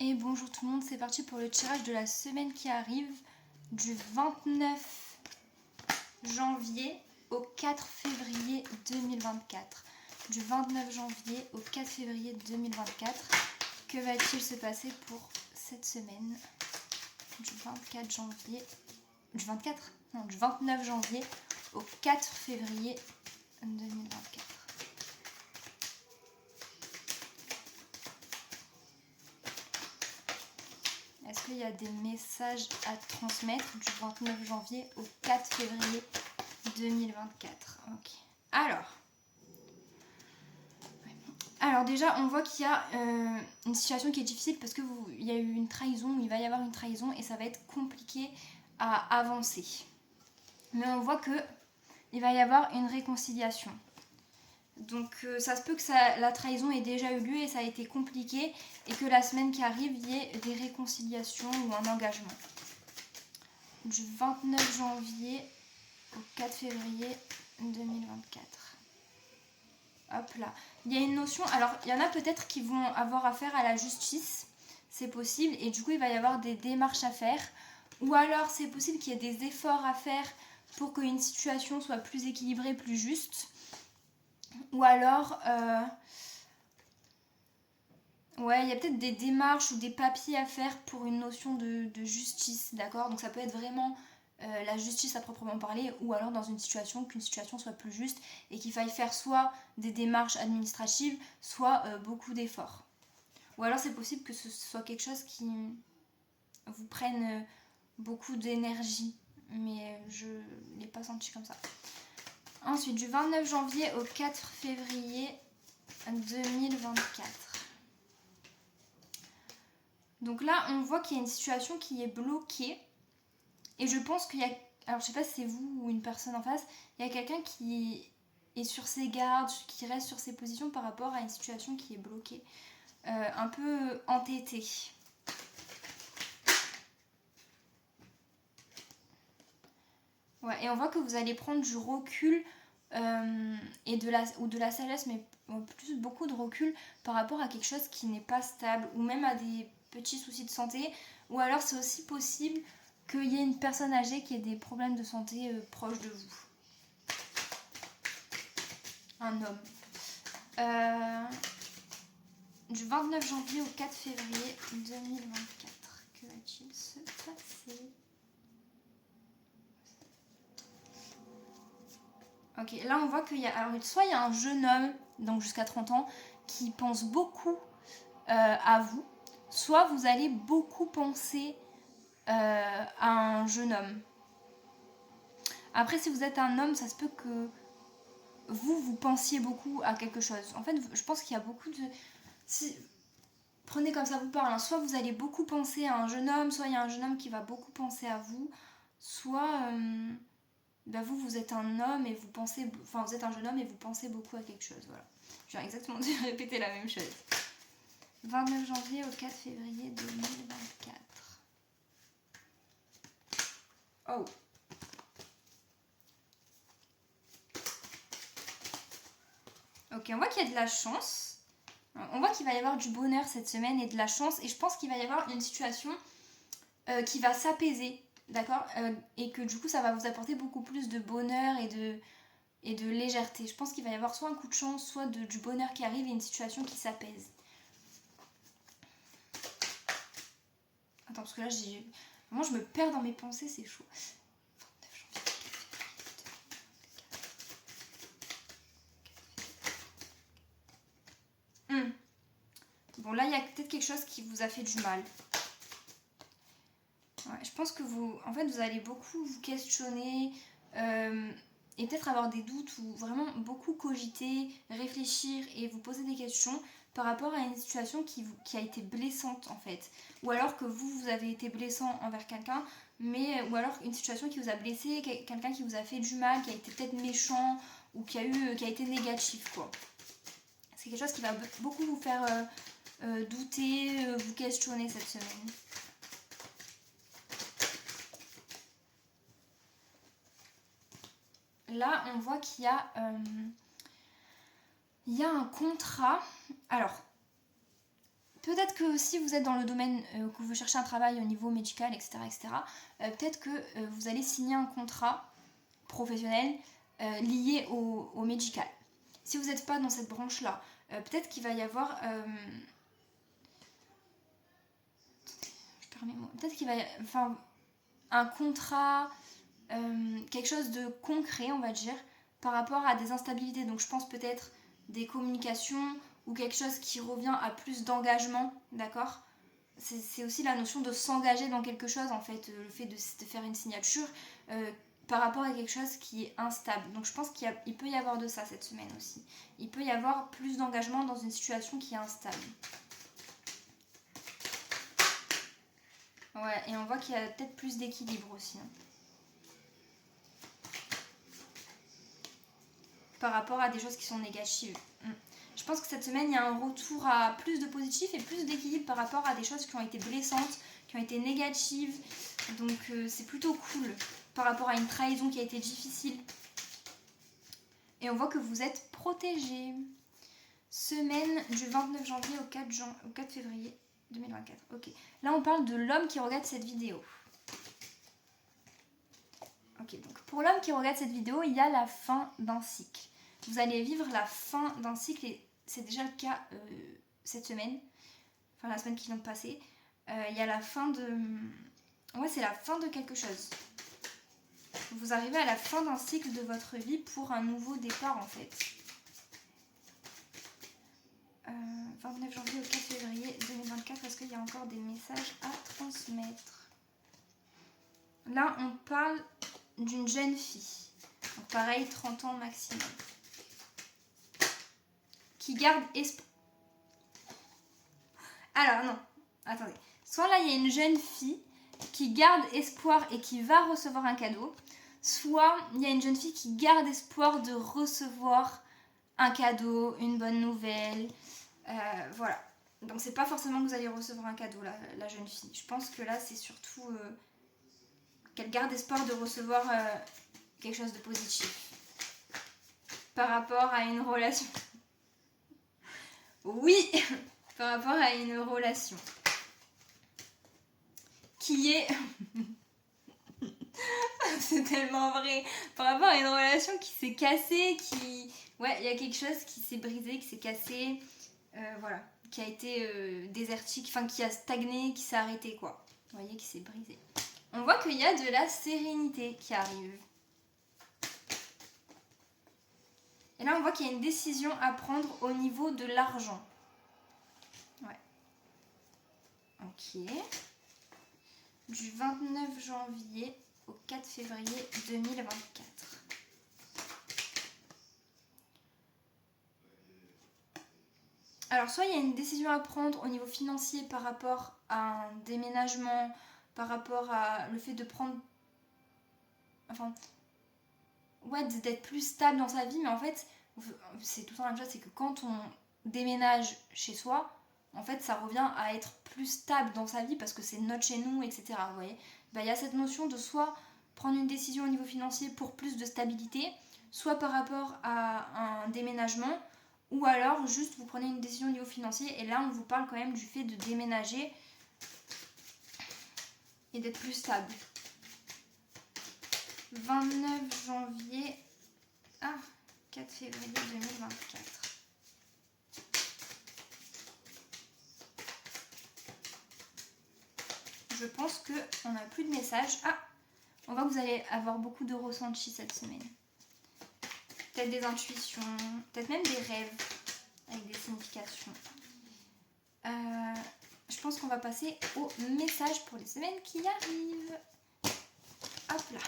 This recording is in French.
Et bonjour tout le monde, c'est parti pour le tirage de la semaine qui arrive du 29 janvier au 4 février 2024. Du 29 janvier au 4 février 2024. Que va-t-il se passer pour cette semaine du 24 janvier... Du 24 Non, du 29 janvier au 4 février 2024. Est-ce qu'il y a des messages à transmettre du 29 janvier au 4 février 2024? Ok. Alors déjà, on voit qu'il y a une situation qui est difficile parce qu'il y a eu une trahison, il va y avoir une trahison et ça va être compliqué à avancer. Mais on voit qu'il va y avoir une réconciliation. Donc ça se peut que la trahison ait déjà eu lieu et ça a été compliqué et que la semaine qui arrive, il y ait des réconciliations ou un engagement. Du 29 janvier au 4 février 2024. Hop là. Il y a une notion, alors il y en a peut-être qui vont avoir affaire à la justice, c'est possible, et du coup il va y avoir des démarches à faire. Ou alors c'est possible qu'il y ait des efforts à faire pour qu'une situation soit plus équilibrée, plus juste. Ou alors, ouais, il y a peut-être des démarches ou des papiers à faire pour une notion de justice, d'accord? Donc ça peut être vraiment la justice à proprement parler, ou alors dans une situation, qu'une situation soit plus juste et qu'il faille faire soit des démarches administratives, soit beaucoup d'efforts. Ou alors c'est possible que ce soit quelque chose qui vous prenne beaucoup d'énergie, mais je ne l'ai pas senti comme ça. Ensuite, du 29 janvier au 4 février 2024. Donc là, on voit qu'il y a une situation qui est bloquée. Et je pense qu'il y a... Alors, je sais pas si c'est vous ou une personne en face. Il y a quelqu'un qui est sur ses gardes, qui reste sur ses positions par rapport à une situation qui est bloquée. Un peu entêtée. Ouais, et on voit que vous allez prendre du recul et de la sagesse, mais plus beaucoup de recul par rapport à quelque chose qui n'est pas stable, ou même à des petits soucis de santé, ou alors c'est aussi possible qu'il y ait une personne âgée qui ait des problèmes de santé proches de vous. Un homme. Du 29 janvier au 4 février 2024. Que va-t-il se passer ? Ok, là on voit qu'il y a... Alors soit il y a un jeune homme, donc jusqu'à 30 ans, qui pense beaucoup à vous, soit vous allez beaucoup penser à un jeune homme. Après, si vous êtes un homme, ça se peut que vous pensiez beaucoup à quelque chose. En fait, je pense qu'il y a beaucoup de... Prenez comme ça vous parle, hein. Soit vous allez beaucoup penser à un jeune homme, soit il y a un jeune homme qui va beaucoup penser à vous, soit... vous êtes un homme et vous pensez... Enfin, vous êtes un jeune homme et vous pensez beaucoup à quelque chose, voilà. Je viens exactement de répéter la même chose. 29 janvier au 4 février 2024. Oh. Ok, on voit qu'il y a de la chance. On voit qu'il va y avoir du bonheur cette semaine et de la chance. Et je pense qu'il va y avoir une situation qui va s'apaiser, d'accord, et que du coup ça va vous apporter beaucoup plus de bonheur et de légèreté. Je pense qu'il va y avoir soit un coup de chance, soit du bonheur qui arrive et une situation qui s'apaise. Attends, parce que là, vraiment, je me perds dans mes pensées, c'est chaud. Bon, là, il y a peut-être quelque chose qui vous a fait du mal. Ouais, je pense que vous allez beaucoup vous questionner et peut-être avoir des doutes ou vraiment beaucoup cogiter, réfléchir et vous poser des questions par rapport à une situation qui a été blessante en fait. Ou alors que vous avez été blessant envers quelqu'un, ou alors une situation qui vous a blessé, quelqu'un qui vous a fait du mal, qui a été peut-être méchant ou qui a été négatif quoi. C'est quelque chose qui va beaucoup vous faire douter, vous questionner cette semaine. Là, on voit qu'il y a un contrat. Alors, Peut-être que si vous êtes dans le domaine, que vous cherchez un travail au niveau médical, etc., peut-être que vous allez signer un contrat professionnel lié au médical. Si vous n'êtes pas dans cette branche-là, peut-être qu'il va y avoir... peut-être qu'il va y avoir un contrat, quelque chose de concret, on va dire, par rapport à des instabilités. Donc je pense peut-être des communications ou quelque chose qui revient à plus d'engagement, d'accord ? C'est aussi la notion de s'engager dans quelque chose, en fait, le fait de faire une signature par rapport à quelque chose qui est instable. Donc je pense qu'il peut y avoir de ça cette semaine aussi. Il peut y avoir plus d'engagement dans une situation qui est instable. Ouais, et on voit qu'il y a peut-être plus d'équilibre aussi. Hein. Par rapport à des choses qui sont négatives. Je pense que cette semaine, il y a un retour à plus de positif et plus d'équilibre par rapport à des choses qui ont été blessantes, qui ont été négatives. Donc c'est plutôt cool par rapport à une trahison qui a été difficile. Et on voit que vous êtes protégé. Semaine du 29 janvier au 4 février 2024. Ok. Là, on parle de l'homme qui regarde cette vidéo. Ok, donc pour l'homme qui regarde cette vidéo, il y a la fin d'un cycle. Vous allez vivre la fin d'un cycle et c'est déjà le cas cette semaine, enfin la semaine qui vient de passer. Il y a la fin de... Ouais, c'est la fin de quelque chose. Vous arrivez à la fin d'un cycle de votre vie pour un nouveau départ en fait. 29 janvier au 4 février 2024, parce qu'il y a encore des messages à transmettre. Là, on parle d'une jeune fille. Donc, pareil, 30 ans maximum. Qui garde espoir. Alors, non. Attendez. Soit là, il y a une jeune fille qui garde espoir et qui va recevoir un cadeau. Soit il y a une jeune fille qui garde espoir de recevoir un cadeau, une bonne nouvelle. Voilà. Donc, c'est pas forcément que vous allez recevoir un cadeau, la jeune fille. Je pense que là, c'est surtout qu'elle garde espoir de recevoir quelque chose de positif. Par rapport à une relation. Oui, par rapport à une relation. Qui est... C'est tellement vrai. Par rapport à une relation qui s'est cassée, qui... Ouais, il y a quelque chose qui s'est brisé, qui s'est cassé. Voilà. Qui a été désertique, enfin qui a stagné, qui s'est arrêté, quoi. Vous voyez, qui s'est brisé. On voit qu'il y a de la sérénité qui arrive. Et là, on voit qu'il y a une décision à prendre au niveau de l'argent. Ouais. Ok. Du 29 janvier au 4 février 2024. Alors, soit il y a une décision à prendre au niveau financier par rapport à un déménagement, par rapport à le fait de prendre... Enfin... Ouais, d'être plus stable dans sa vie, mais en fait, c'est tout le temps la même chose, c'est que quand on déménage chez soi, en fait, ça revient à être plus stable dans sa vie parce que c'est notre chez nous, etc. Vous voyez, il y a cette notion de soit prendre une décision au niveau financier pour plus de stabilité, soit par rapport à un déménagement, ou alors juste vous prenez une décision au niveau financier et là, on vous parle quand même du fait de déménager et d'être plus stable. 29 janvier à 4 février 2024. Je pense qu'on n'a plus de messages. Ah, on voit que vous allez avoir beaucoup de ressentis cette semaine. Peut-être des intuitions, peut-être même des rêves avec des significations. Je pense qu'on va passer aux messages pour les semaines qui arrivent. Hop là.